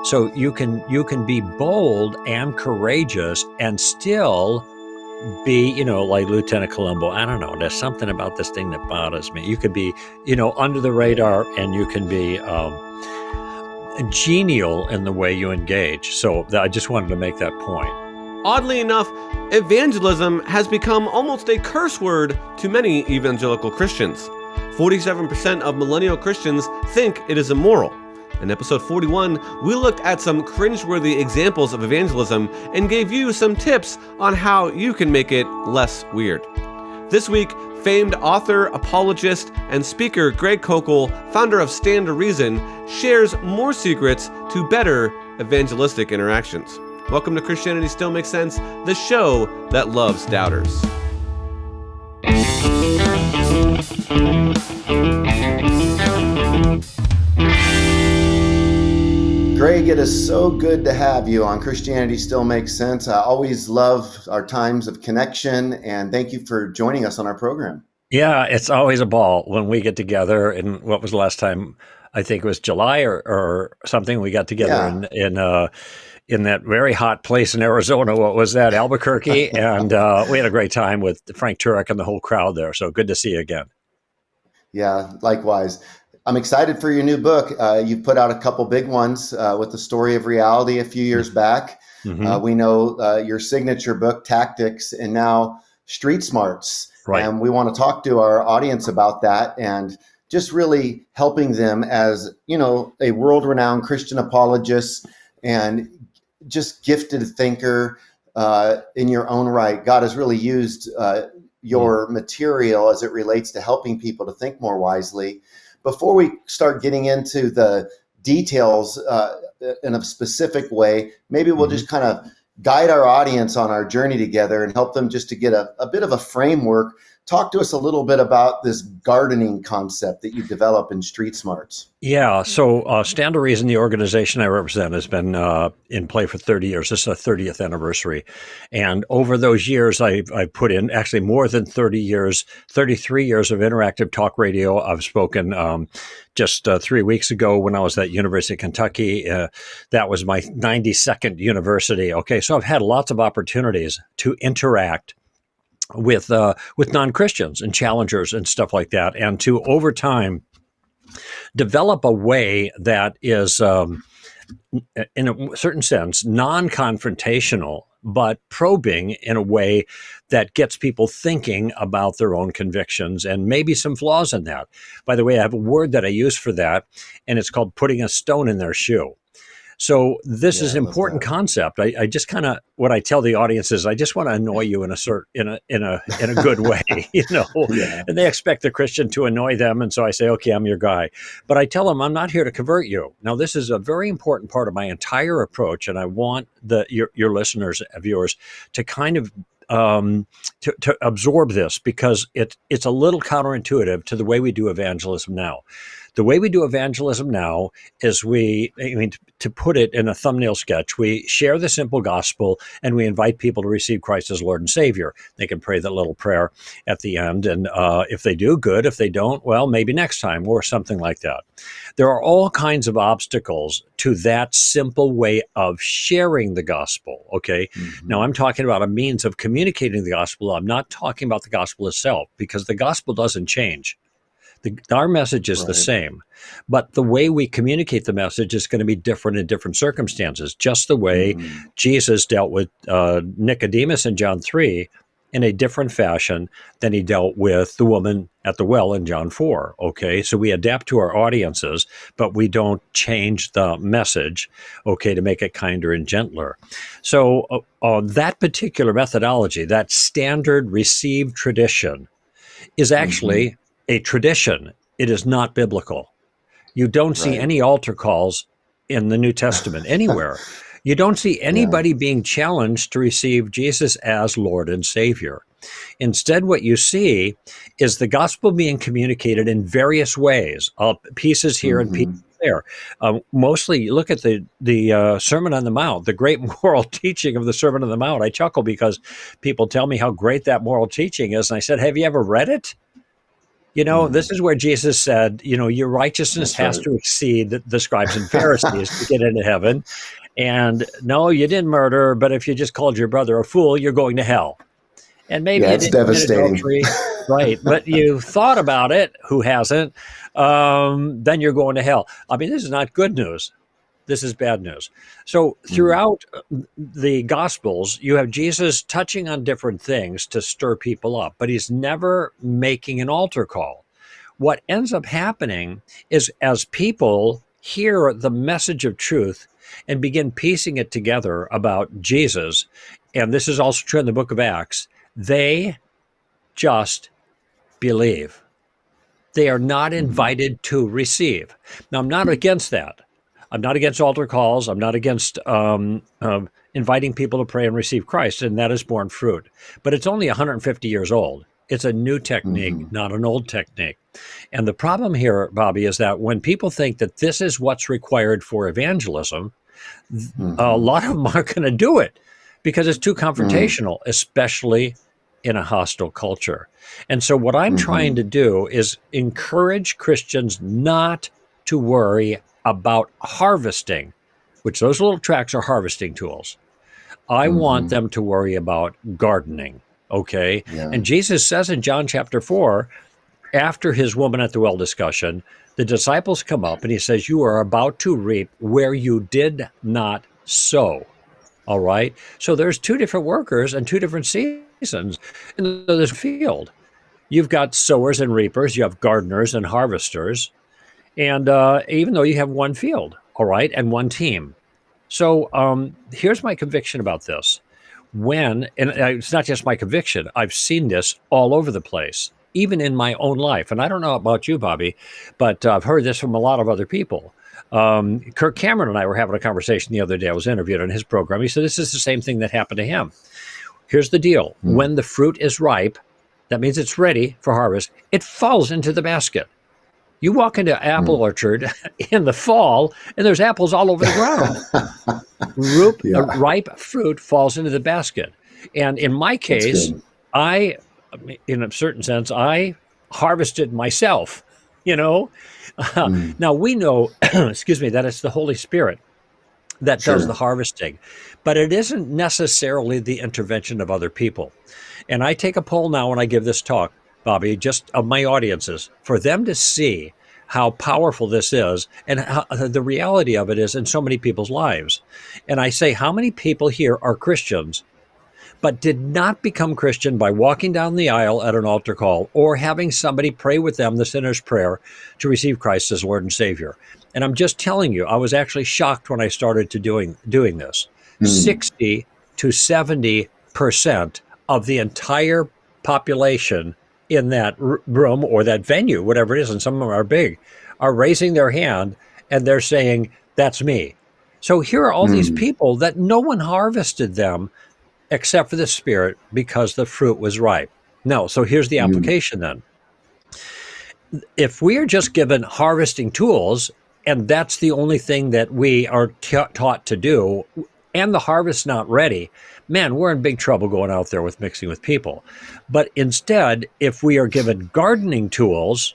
So you can be bold and courageous and still be, like Lieutenant Columbo. I don't know. There's something about this thing that bothers me. You could be, under the radar, and you can be genial in the way you engage. So I just wanted to make that point. Oddly enough, evangelism has become almost a curse word to many evangelical Christians. 47% of millennial Christians think it is immoral. In episode 41, we looked at some cringe-worthy examples of evangelism and gave you some tips on how you can make it less weird. This week, famed author, apologist, and speaker Greg Koukl, founder of Stand to Reason, shares more secrets to better evangelistic interactions. Welcome to Christianity Still Makes Sense, the show that loves doubters. Greg, it is so good to have you on Christianity Still Makes Sense. I always love our times of connection, and thank you for joining us on our program. Yeah, it's always a ball when we get together. And what was the last time? I think it was July or something. We got together in that very hot place in Arizona. What was that? Albuquerque. And we had a great time with Frank Turek and the whole crowd there. So good to see you again. Yeah, likewise. I'm excited for your new book. You put out a couple big ones with the Story of Reality a few years back. Mm-hmm. We know your signature book, Tactics, and now Street Smarts. Right. And we want to talk to our audience about that and just really helping them as, a world-renowned Christian apologist and just gifted thinker in your own right. God has really used your material as it relates to helping people to think more wisely. Before we start getting into the details in a specific way, maybe we'll just kind of guide our audience on our journey together and help them just to get a bit of a framework. Talk to us a little bit about this gardening concept that you develop in Street Smarts. Yeah, so Stand to Reason, the organization I represent, has been in play for 30 years. This is our 30th anniversary. And over those years, I put in actually more than 30 years, 33 years of interactive talk radio. I've spoken just 3 weeks ago when I was at University of Kentucky. That was my 92nd university. Okay, so I've had lots of opportunities to interact with non-Christians and challengers and stuff like that, and to over time develop a way that is, in a certain sense, non-confrontational, but probing in a way that gets people thinking about their own convictions and maybe some flaws in that. By the way, I have a word that I use for that, and it's called putting a stone in their shoe. So this is an important concept. I just kind of, what I tell the audience is, I just want to annoy you in a good way, and they expect the Christian to annoy them. And so I say, okay, I'm your guy, but I tell them I'm not here to convert you. Now, this is a very important part of my entire approach. And I want your listeners, viewers, to kind of, to absorb this, because it's a little counterintuitive to the way we do evangelism now. The way we do evangelism now is to put it in a thumbnail sketch, we share the simple gospel and we invite people to receive Christ as Lord and Savior. They can pray that little prayer at the end. And if they do, good. If they don't, well, maybe next time or something like that. There are all kinds of obstacles to that simple way of sharing the gospel. Okay. Mm-hmm. Now I'm talking about a means of communicating the gospel. I'm not talking about the gospel itself, because the gospel doesn't change. Our message is the same, but the way we communicate the message is going to be different in different circumstances, just the way Jesus dealt with Nicodemus in John 3 in a different fashion than he dealt with the woman at the well in John 4. Okay, so we adapt to our audiences, but we don't change the message, to make it kinder and gentler. So that particular methodology, that standard received tradition, is actually a tradition. It is not biblical. You don't see any altar calls in the New Testament anywhere. You don't see anybody being challenged to receive Jesus as Lord and Savior. Instead, what you see is the gospel being communicated in various ways, pieces here and pieces there. Mostly, you look at the Sermon on the Mount, the great moral teaching of the Sermon on the Mount. I chuckle because people tell me how great that moral teaching is. And I said, have you ever read it? This is where Jesus said, your righteousness has to exceed the scribes and Pharisees to get into heaven. And no, you didn't murder, but if you just called your brother a fool, you're going to hell. And maybe you it's didn't commit devastating. adultery, right? But you thought about it, who hasn't? Then you're going to hell. I mean, this is not good news. This is bad news. So throughout the Gospels, you have Jesus touching on different things to stir people up, but he's never making an altar call. What ends up happening is as people hear the message of truth and begin piecing it together about Jesus, and this is also true in the book of Acts, they just believe. They are not invited to receive. Now, I'm not against that. I'm not against altar calls. I'm not against inviting people to pray and receive Christ, and that is born fruit. But it's only 150 years old. It's a new technique, not an old technique. And the problem here, Bobby, is that when people think that this is what's required for evangelism, a lot of them aren't going to do it because it's too confrontational, especially in a hostile culture. And so what I'm trying to do is encourage Christians not to worry about harvesting, which those little tracts are harvesting tools. I want them to worry about gardening, okay? Yeah. And Jesus says in John chapter 4, after his woman at the well discussion, the disciples come up and he says, you are about to reap where you did not sow. All right? So there's two different workers and two different seasons in this field. You've got sowers and reapers, you have gardeners and harvesters. And even though you have one field, all right, and one team. So here's my conviction about this. And it's not just my conviction, I've seen this all over the place, even in my own life. And I don't know about you, Bobby, but I've heard this from a lot of other people. Kirk Cameron and I were having a conversation the other day. I was interviewed on his program. He said this is the same thing that happened to him. Here's the deal. When the fruit is ripe, that means it's ready for harvest, it falls into the basket. You walk into an apple orchard in the fall, and there's apples all over the ground. Ripe fruit falls into the basket. And in my case, in a certain sense, I harvested myself, Now, we know, that it's the Holy Spirit that does the harvesting, but it isn't necessarily the intervention of other people. And I take a poll now when I give this talk, Bobby, just of my audiences, for them to see how powerful this is and how the reality of it is in so many people's lives. And I say, how many people here are Christians, but did not become Christian by walking down the aisle at an altar call or having somebody pray with them the sinner's prayer to receive Christ as Lord and Savior? And I'm just telling you, I was actually shocked when I started to doing this. 60 to 70% of the entire population in that room or that venue, whatever it is, and some of them are big, are raising their hand and they're saying, that's me. So here are all these people that no one harvested them except for the Spirit because the fruit was ripe. No, so here's the application then. If we are just given harvesting tools, and that's the only thing that we are taught to do, and the harvest's not ready, man, we're in big trouble going out there with mixing with people. But instead, if we are given gardening tools,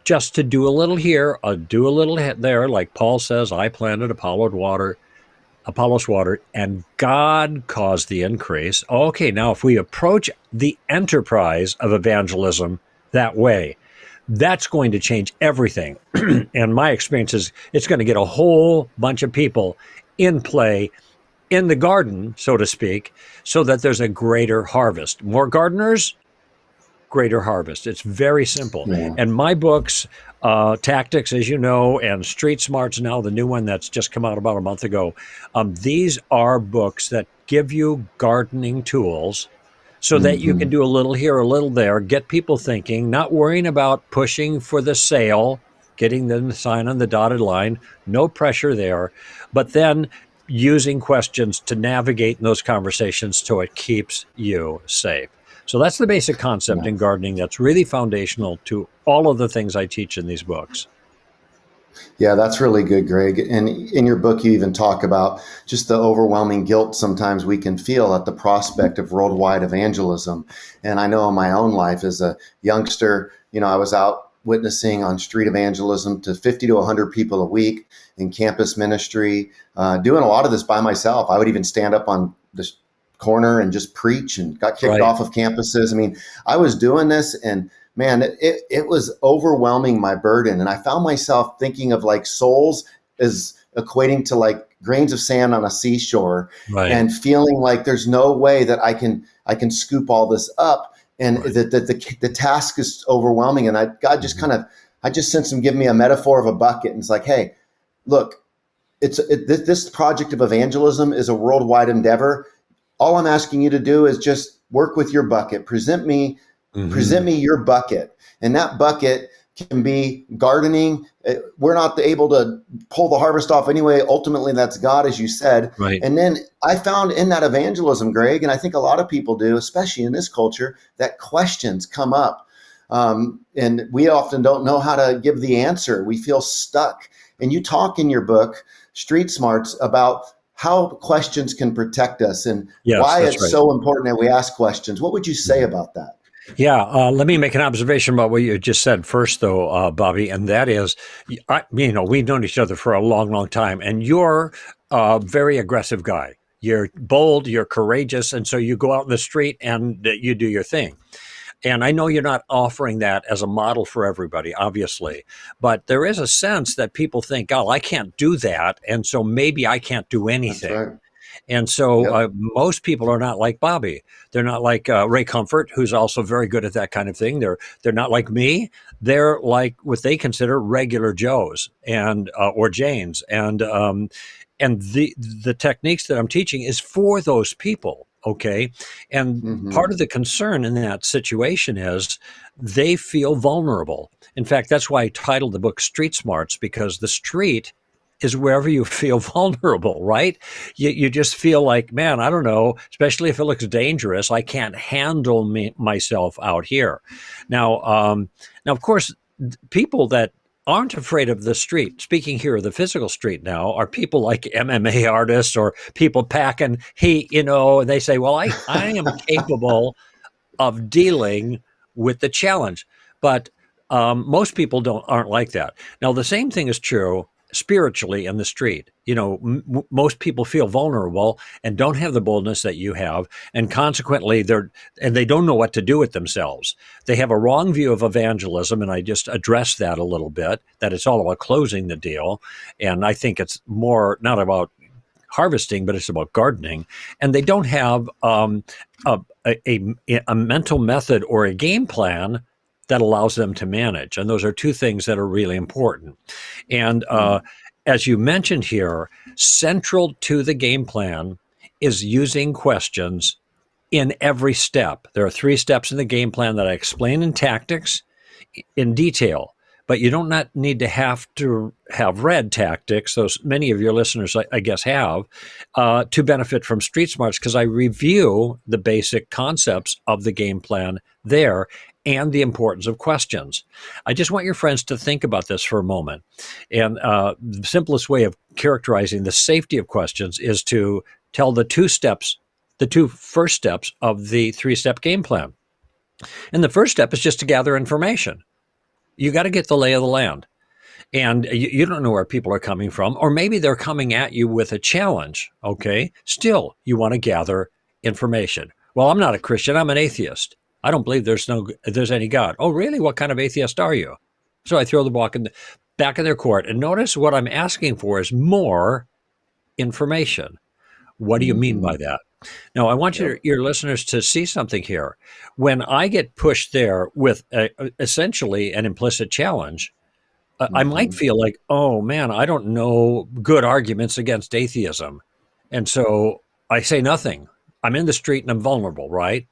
just to do a little here, do a little there, like Paul says, I planted, Apollos watered, and God caused the increase. Okay, now if we approach the enterprise of evangelism that way, that's going to change everything. And my experience is it's going to get a whole bunch of people in play in the garden, so to speak, so that there's a greater harvest. More gardeners, greater harvest. It's very simple. Yeah. And my books, Tactics, as you know, and Street Smarts now, the new one that's just come out about a month ago, these are books that give you gardening tools so that you can do a little here, a little there, get people thinking, not worrying about pushing for the sale, getting them to sign on the dotted line, no pressure there, but then using questions to navigate in those conversations so it keeps you safe. So that's the basic concept in gardening that's really foundational to all of the things I teach in these books. Yeah, that's really good, Greg. And in your book, you even talk about just the overwhelming guilt sometimes we can feel at the prospect of worldwide evangelism. And I know in my own life as a youngster, I was out witnessing on street evangelism to 50 to 100 people a week in campus ministry, doing a lot of this by myself. I would even stand up on the corner and just preach and got kicked Right. off of campuses. I mean, I was doing this, and man, it was overwhelming my burden. And I found myself thinking of like souls as equating to like grains of sand on a seashore, Right. and feeling like there's no way that I can scoop all this up. And Right. that the task is overwhelming. And God just I just sense him give me a metaphor of a bucket. And it's like, hey, look, this project of evangelism is a worldwide endeavor. All I'm asking you to do is just work with your bucket. Present me your bucket. And that bucket can be gardening. We're not able to pull the harvest off anyway. Ultimately, that's God, as you said. Right. And then I found in that evangelism, Greg, and I think a lot of people do, especially in this culture, that questions come up. And we often don't know how to give the answer. We feel stuck. And you talk in your book, Street Smarts, about how questions can protect us and why it's so important that we ask questions. What would you say about that? Yeah, let me make an observation about what you just said first, though, Bobby, and that is, we've known each other for a long, long time, and you're a very aggressive guy. You're bold, you're courageous, and so you go out in the street and you do your thing. And I know you're not offering that as a model for everybody, obviously, but there is a sense that people think, oh, I can't do that, and so maybe I can't do anything. That's right. And so most people are not like Bobby. They're not like Ray Comfort, who's also very good at that kind of thing. They're not like me. They're like what they consider regular Joes and or Janes. And the techniques that I'm teaching is for those people. Okay. And part of the concern in that situation is they feel vulnerable. In fact, that's why I titled the book Street Smarts, because the street is wherever you feel vulnerable, right? You just feel like, man, I don't know, especially if it looks dangerous, I can't handle myself out here. Now, of course, people that aren't afraid of the street, speaking here of the physical street now, are people like MMA artists or people packing heat, and they say, well, I am capable of dealing with the challenge. But most people aren't like that. Now, the same thing is true spiritually in the street. Most people feel vulnerable and don't have the boldness that you have, and consequently they don't know what to do with themselves. They have a wrong view of evangelism, and I just addressed that a little bit, that it's all about closing the deal. And I think it's more not about harvesting, but it's about gardening. And they don't have a mental method or a game plan that allows them to manage. And those are two things that are really important. And as you mentioned here, central to the game plan is using questions in every step. There are 3 steps in the game plan that I explain in Tactics in detail, but you don't not need to have read Tactics, those many of your listeners, I guess, have, to benefit from Street Smarts, because I review the basic concepts of the game plan there and the importance of questions. I just want your friends to think about this for a moment. And the simplest way of characterizing the safety of questions is to tell the 2 first steps of the 3-step game plan. And the first step is just to gather information. You got to get the lay of the land. And you don't know where people are coming from, or maybe they're coming at you with a challenge, okay? Still, you want to gather information. Well, I'm not a Christian, I'm an atheist. I don't believe there's any God. Oh, really? What kind of atheist are you? So I throw the ball back in their court. And notice what I'm asking for is more information. What do you mean by that? Now, I want your listeners to see something here. When I get pushed there with essentially an implicit challenge, I might feel like, oh, man, I don't know good arguments against atheism. And so I say nothing. I'm in the street and I'm vulnerable, right?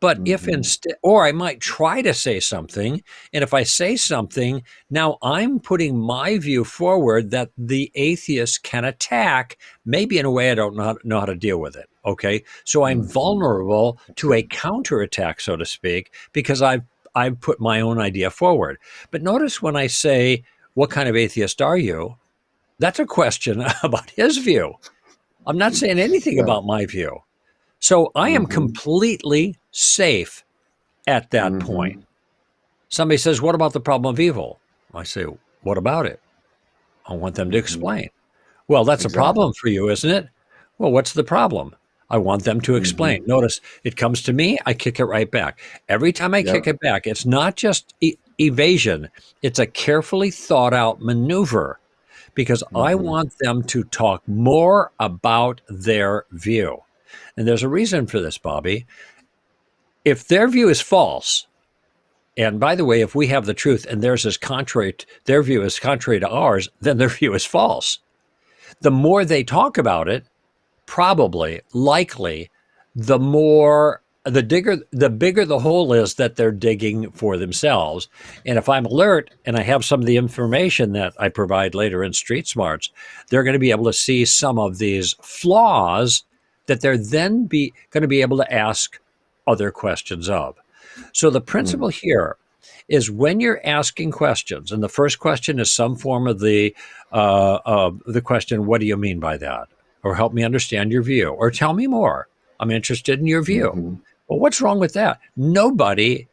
But if instead, or I might try to say something, and if I say something, now I'm putting my view forward that the atheist can attack, maybe in a way I don't know how to deal with it, okay? So I'm vulnerable to a counterattack, so to speak, because I've put my own idea forward. But notice when I say, what kind of atheist are you? That's a question about his view. I'm not saying anything Yeah. about my view. So I am Mhm. completely safe at that point. Mhm. Somebody says, what about the problem of evil? I say, what about it? I want them to Mhm. explain. Well, that's a Exactly. problem for you, isn't it? Well, what's the problem? I want them to explain. Mhm. Notice it comes to me, I kick it right back. Every time I kick Yep. it back, it's not just evasion, it's a carefully thought out maneuver because I Mhm. want them to talk more about their view. And there's a reason for this, Bobby. If their view is false, and by the way, if we have the truth and theirs is contrary, their view is contrary to ours, then their view is false. The more they talk about it, probably, likely, the bigger the hole is that they're digging for themselves. And if I'm alert and I have some of the information that I provide later in Street Smarts, they're going to be able to see some of these flaws that they're then going to be able to ask other questions of. So the principle Mm. here is when you're asking questions, and the first question is some form of the question, "What do you mean by that?" Or "Help me understand your view," or "Tell me more. I'm interested in your view." Mhm. Well, what's wrong with that? Nobody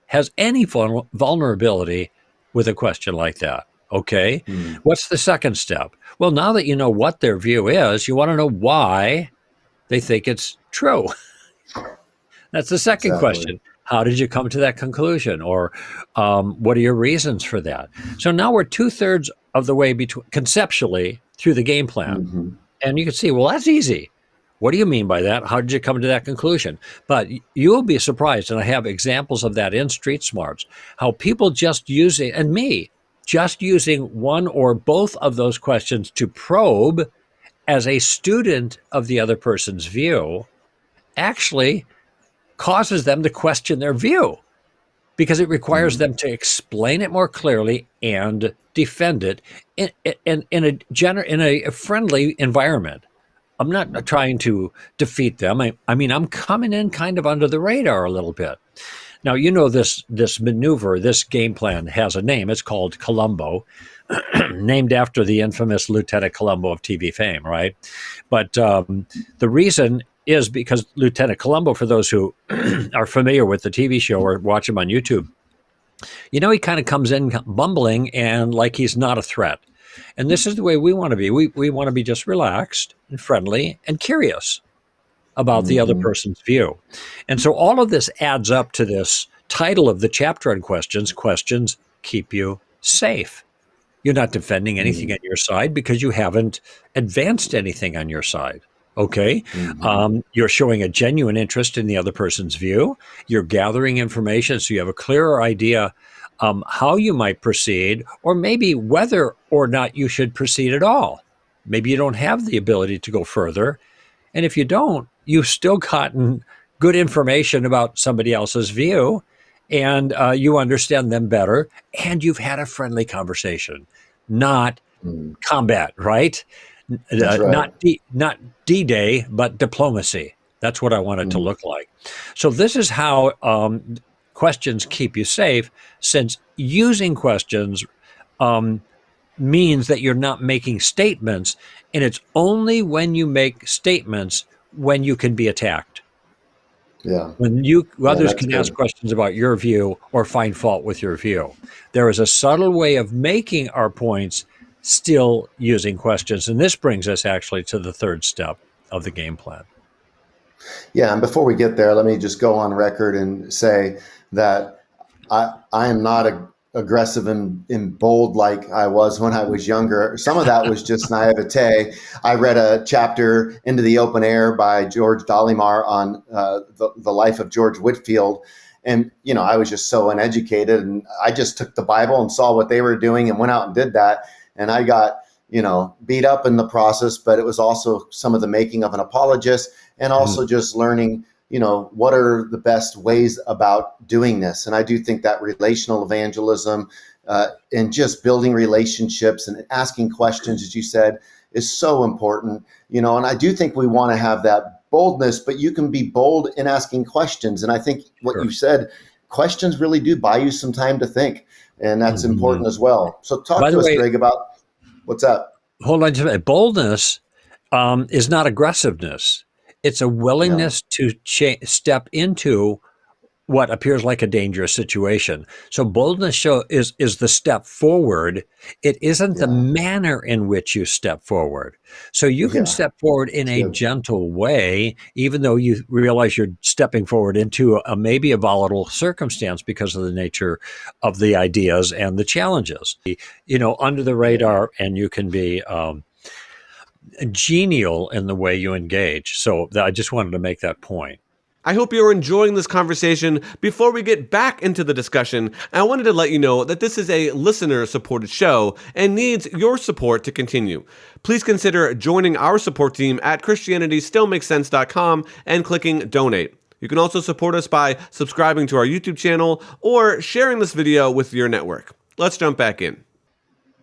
has any vulnerability with a question like that. Okay. Mm. What's the second step? Well, now that you know what their view is, you want to know why they think it's true. That's the second Exactly. question. How did you come to that conclusion? Or what are your reasons for that? So now we're 2/3 of the way between conceptually through the game plan. Mhm. And you can see, well, that's easy. What do you mean by that? How did you come to that conclusion? But you will be surprised, and I have examples of that in Street Smarts, how people just using, and me, just using one or both of those questions to probe as a student of the other person's view actually causes them to question their view because it requires Mm. them to explain it more clearly and defend it in a friendly environment. I'm not trying to defeat them. I mean, I'm coming in kind of under the radar a little bit. Now, you know, this maneuver, this game plan has a name. It's called Columbo, named after the infamous Lieutenant Columbo of TV fame, right? But the reason is because Lieutenant Columbo, for those who are familiar with the TV show or watch him on YouTube, you know, he kind of comes in bumbling and like he's not a threat. And this is the way we want to be. We want to be just relaxed and friendly and curious about the other Mhm. person's view. And so all of this adds up to this title of the chapter on questions. Questions keep you safe. You're not defending anything Mm. on your side because you haven't advanced anything on your side. Okay. Mhm. You're showing a genuine interest in the other person's view. You're gathering information so you have a clearer idea how you might proceed, or maybe whether or not you should proceed at all. Maybe you don't have the ability to go further. And if you don't, you've still gotten good information about somebody else's view and you understand them better and you've had a friendly conversation, not Mm. combat, right? That's right. Not D-Day, but diplomacy. That's what I want it to Mm. look like. So this is how questions keep you safe, since using questions um, means that you're not making statements, and it's only when you make statements when you can be attacked. Yeah. When Yeah, others that's can ask good. questions about your view or find fault with your view. There is a subtle way of making our points still using questions. And this brings us actually to the third step of the game plan. Yeah, and before we get there, let me just go on record and say that I am not aggressive and bold like I was when I was younger. Some of that was just naivete. I read a chapter, Into the Open Air, by George Dollimar on the life of George Whitefield. And, you know, I was just so uneducated, and I just took the Bible and saw what they were doing and went out and did that. And I got, you know, beat up in the process, but it was also some of the making of an apologist, and Mhm. also just learning, you know, what are the best ways about doing this. And I do think that relational evangelism and just building relationships and asking questions, as you said, is so important. You know, and I do think we want to have that boldness, but you can be bold in asking questions. And I think what Sure. you said, questions really do buy you some time to think. and that's important as well. So talk By to the us, way, Greg, about what's up. hold on just a minute. Boldness is not aggressiveness. It's a No. willingness to step into what appears like a dangerous situation. So boldness is the step forward. It isn't the Yeah. manner in which you step forward. So you can Yeah. step forward in It's a good. gentle way, even though you realize you're stepping forward into maybe a volatile circumstance because of the nature of the ideas and the challenges. Under the radar, and you can be genial in the way you engage. So I just wanted to make that point. I hope you're enjoying this conversation. Before we get back into the discussion, I wanted to let you know that this is a listener-supported show and needs your support to continue. Please consider joining our support team at ChristianityStillMakesSense.com and clicking Donate. You can also support us by subscribing to our YouTube channel or sharing this video with your network. Let's jump back in.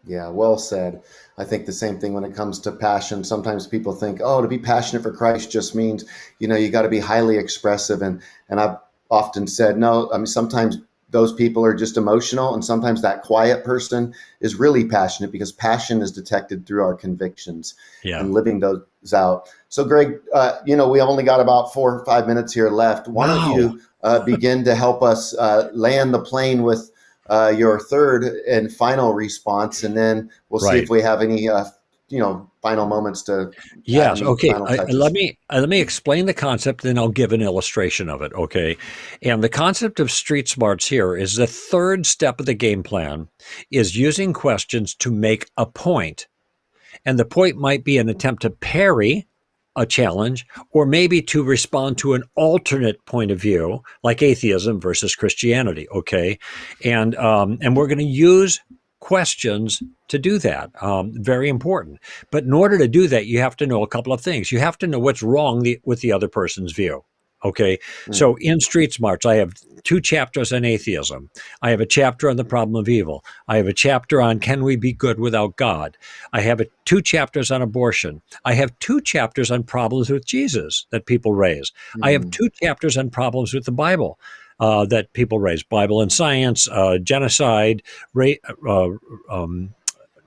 Yeah, well said. I think the same thing when it comes to passion. Sometimes people think, oh, to be passionate for Christ just means, you got to be highly expressive. And I've often said, no, I mean, sometimes those people are just emotional. And sometimes that quiet person is really passionate, because passion is detected through our convictions and living those out. So, Greg, we only got about 4 or 5 minutes here left. Why don't you begin to help us land the plane with your third and final response, and then we'll see if we have any, final moments to. Yes. Add any Okay. final touches. Let me explain the concept, then I'll give an illustration of it. Okay. And the concept of street smarts here is the third step of the game plan is using questions to make a point. And the point might be an attempt to parry a challenge, or maybe to respond to an alternate point of view, like atheism versus Christianity. Okay, and we're going to use questions to do that. Very important. But in order to do that, you have to know a couple of things. You have to know what's wrong with the other person's view. Okay, so in Street Smarts, I have 2 chapters on atheism. I have a chapter on the problem of evil. I have a chapter on can we be good without God. I have 2 chapters on abortion. I have 2 chapters on problems with Jesus that people raise. I have 2 chapters on problems with the Bible that people raise. Bible and science, genocide,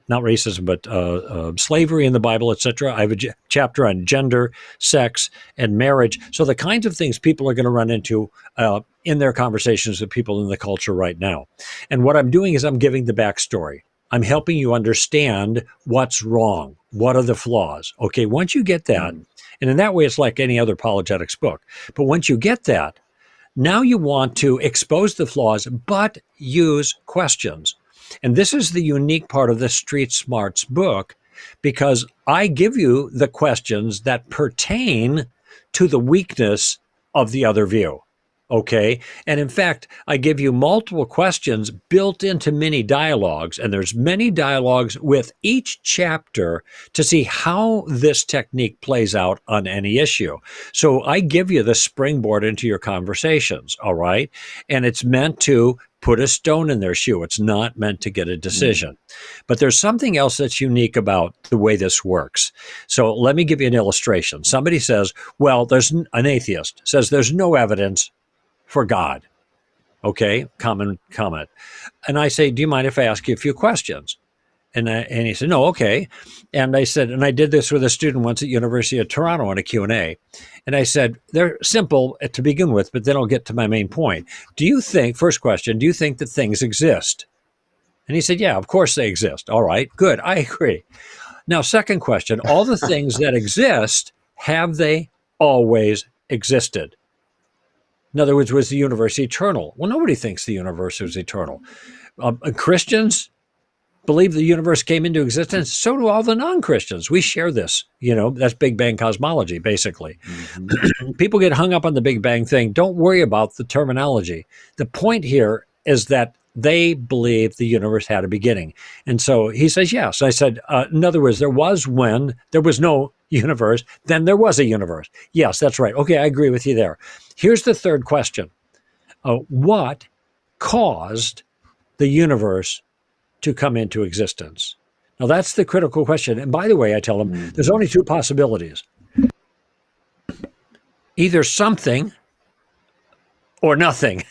not racism, but slavery in the Bible, etc. I have a chapter on gender, sex, and marriage. So the kinds of things people are going to run into in their conversations with people in the culture right now. And what I'm doing is I'm giving the backstory. I'm helping you understand what's wrong. What are the flaws? Okay, once you get that, and in that way, it's like any other apologetics book. But once you get that, now you want to expose the flaws, but use questions. And this is the unique part of the Street Smarts book, because I give you the questions that pertain to the weakness of the other view. Okay. And in fact, I give you multiple questions built into mini dialogues, and there's many dialogues with each chapter to see how this technique plays out on any issue. So I give you the springboard into your conversations. All right. And it's meant to put a stone in their shoe. It's not meant to get a decision. But there's something else that's unique about the way this works. So let me give you an illustration. Somebody says, well, there's an atheist says there's no evidence for God. Okay, common comment. And I say, do you mind if I ask you a few questions? And he said, no, okay. And I said, and I did this with a student once at University of Toronto on a Q&A. And I said, they're simple to begin with, but then I'll get to my main point. First question, do you think that things exist? And he said, yeah, of course they exist. All right, good, I agree. Now, second question, all the things that exist, have they always existed? In other words, was the universe eternal? Well, nobody thinks the universe is eternal. Christians believe the universe came into existence. So do all the non-Christians. We share this. That's Big Bang cosmology, basically. People get hung up on the Big Bang thing. Don't worry about the terminology. The point here is that they believe the universe had a beginning. And so he says, yes. I said, in other words, there was when there was no universe, then there was a universe. Yes, that's right. Okay, I agree with you there. Here's the third question. What caused the universe to come into existence? Now, that's the critical question. And by the way, I tell them, there's only 2 possibilities. Either something or nothing.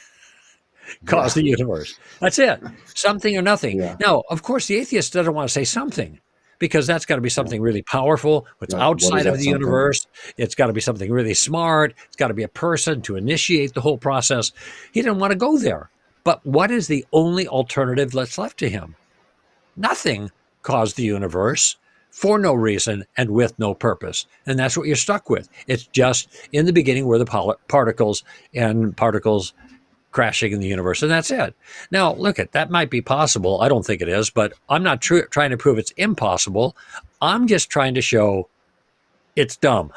caused the universe. That's it. Something or nothing. Yeah. Now, of course, the atheist doesn't want to say something, because that's got to be something really powerful. It's Yeah. What is outside that of the something? universe. It's got to be something really smart. It's got to be a person to initiate the whole process. He didn't want to go there. But what is the only alternative that's left to him? Nothing caused the universe for no reason and with no purpose. And that's what you're stuck with. It's just in the beginning were the particles and particles crashing in the universe, and that's it. Now, look, that might be possible. I don't think it is, but I'm not trying to prove it's impossible. I'm just trying to show it's dumb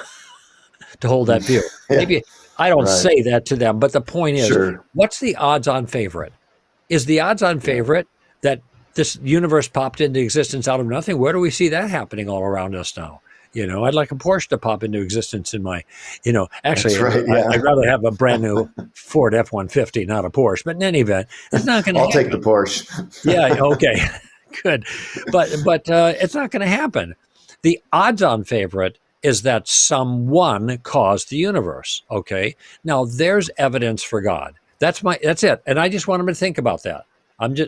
to hold that view. Yeah. Maybe I don't Right. say that to them, but the point is, Sure. what's the odds-on favorite? Is the odds-on favorite that this universe popped into existence out of nothing? Where do we see that happening all around us now? I'd like a Porsche to pop into existence in my, actually, That's right, yeah. I'd rather have a brand new Ford F-150, not a Porsche. But in any event, it's not going to I'll happen. take the Porsche. Yeah, okay, good. But it's not going to happen. The odds-on favorite is that someone caused the universe, okay? Now, there's evidence for God. That's it. And I just want him to think about that.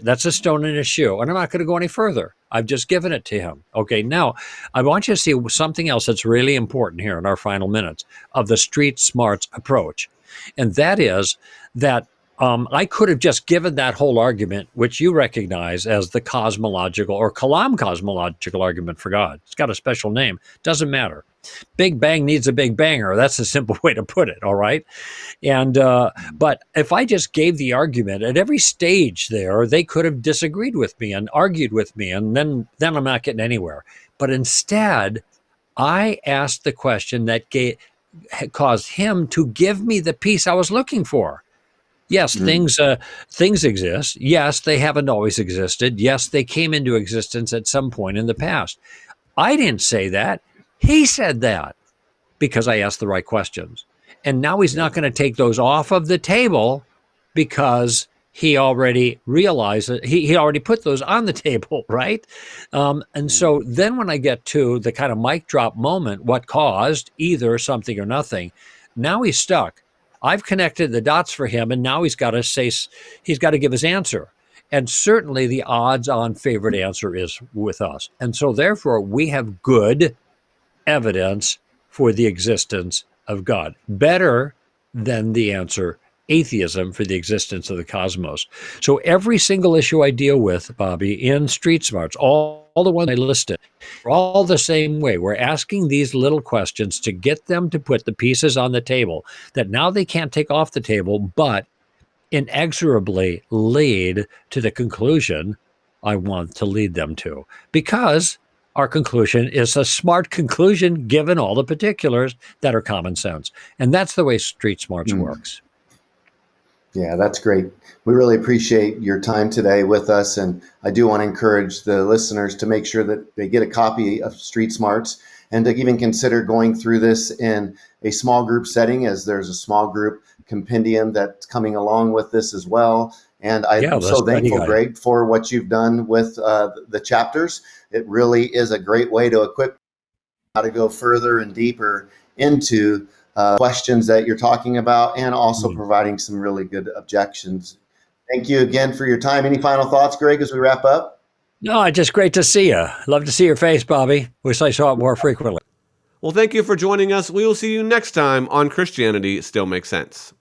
That's a stone in his shoe, and I'm not going to go any further. I've just given it to him. Okay, now I want you to see something else that's really important here in our final minutes of the street smarts approach. And that is that I could have just given that whole argument, which you recognize as the cosmological or Kalam cosmological argument for God. It's got a special name. Doesn't matter. Big Bang needs a Big Banger. That's a simple way to put it, all right? And but if I just gave the argument at every stage there, they could have disagreed with me and argued with me, and then I'm not getting anywhere. But instead, I asked the question that caused him to give me the piece I was looking for. Yes, things exist. Yes, they haven't always existed. Yes, they came into existence at some point in the past. I didn't say that. He said that because I asked the right questions. And now he's not going to take those off of the table because he already realized that he already put those on the table, right? And so then when I get to the kind of mic drop moment, what caused either something or nothing, now he's stuck. I've connected the dots for him, and now he's got to give his answer. And certainly the odds-on favorite answer is with us. And so therefore we have good evidence for the existence of God. Better than the answer atheism for the existence of the cosmos. So every single issue I deal with, Bobby, in Street Smarts, all the ones I listed, are all the same way. We're asking these little questions to get them to put the pieces on the table that now they can't take off the table, but inexorably lead to the conclusion I want to lead them to. Because our conclusion is a smart conclusion given all the particulars that are common sense. And that's the way Street Smarts works. Yeah, that's great. We really appreciate your time today with us. And I do want to encourage the listeners to make sure that they get a copy of Street Smarts and to even consider going through this in a small group setting, as there's a small group compendium that's coming along with this as well. And I'm so thankful, Greg, for what you've done with the chapters. It really is a great way to equip how to go further and deeper into questions that you're talking about, and also providing some really good objections. Thank you again for your time. Any final thoughts, Greg, as we wrap up? No, just great to see you. Love to see your face, Bobby. Wish I saw it more frequently. Well, thank you for joining us. We will see you next time on Christianity Still Makes Sense.